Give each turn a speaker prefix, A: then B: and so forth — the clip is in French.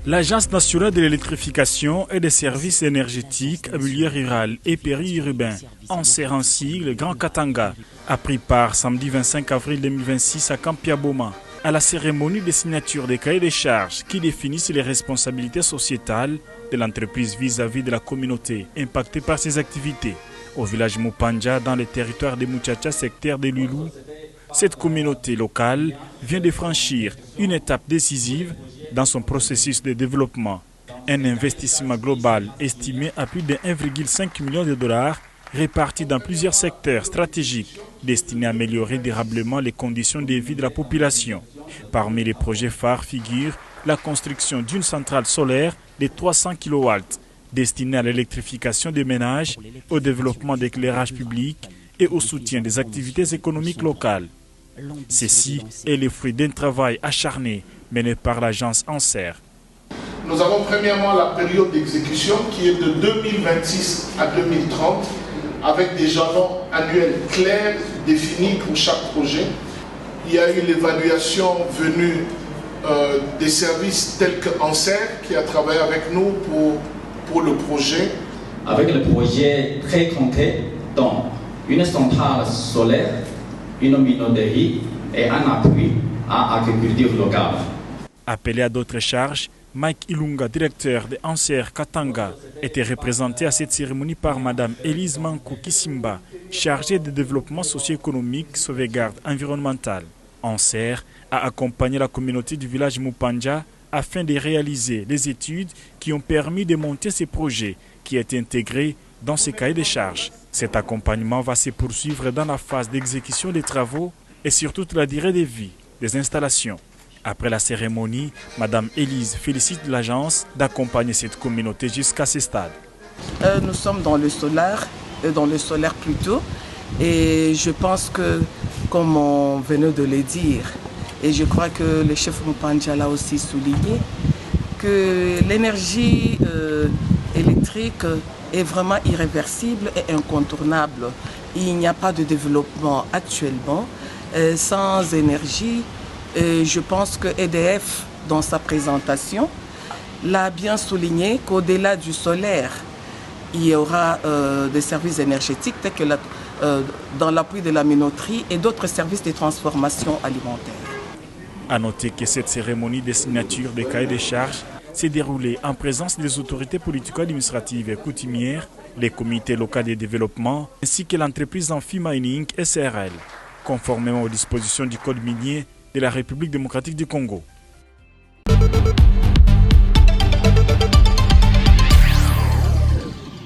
A: L'Agence nationale de l'électrification et des services énergétiques en milieu rural et périurbain, Anser en sigle Grand Katanga, a pris part samedi 25 avril 2026 à Kampiaboma à la cérémonie de signature des cahiers des charges qui définissent les responsabilités sociétales de l'entreprise vis-à-vis de la communauté impactée par ses activités. Au village Mupanja, dans le territoire de Muchacha, secteur de Lulu, cette communauté locale vient de franchir une étape décisive dans son processus de développement. Un investissement global estimé à plus de 1,5 million de dollars répartis dans plusieurs secteurs stratégiques destinés à améliorer durablement les conditions de vie de la population. Parmi les projets phares figure la construction d'une centrale solaire de 300 kW destinée à l'électrification des ménages, au développement d'éclairage public et au soutien des activités économiques locales. Ceci est le fruit d'un travail acharné mené par l'agence Anser.
B: Nous avons premièrement la période d'exécution qui est de 2026 à 2030 avec des jalons annuels clairs définis pour chaque projet. Il y a eu l'évaluation venue des services tels que Anser qui a travaillé avec nous pour le projet.
C: Avec le projet très concret, dont une centrale solaire, une minoterie et un appui à l'agriculture locale.
A: Appelé à d'autres charges, Mike Ilunga, directeur de Anser Katanga, était représenté à cette cérémonie par Mme Elise Mankou Kisimba, chargée de développement socio-économique, sauvegarde environnementale. Anser a accompagné la communauté du village Mupanja afin de réaliser les études qui ont permis de monter ces projets qui étaient intégrés dans ces cahiers de charges. Cet accompagnement va se poursuivre dans la phase d'exécution des travaux et sur toute la durée de vie des installations. Après la cérémonie, Mme Elise félicite l'agence d'accompagner cette communauté jusqu'à ce stade.
D: Nous sommes dans le solaire plutôt, et je pense que, comme on venait de le dire, et je crois que le chef Mupanja l'a aussi souligné, que l'énergie électrique est vraiment irréversible et incontournable. Il n'y a pas de développement actuellement sans énergie. Je pense que EDF, dans sa présentation, l'a bien souligné qu'au-delà du solaire, il y aura des services énergétiques tels que dans l'appui de la minoterie et d'autres services de transformation alimentaire.
A: A noter que cette cérémonie de signature des cahiers des charges s'est déroulée en présence des autorités politico-administratives et coutumières, les comités locaux de développement ainsi que l'entreprise Amphi Mining SRL, conformément aux dispositions du Code minier de la République démocratique du Congo.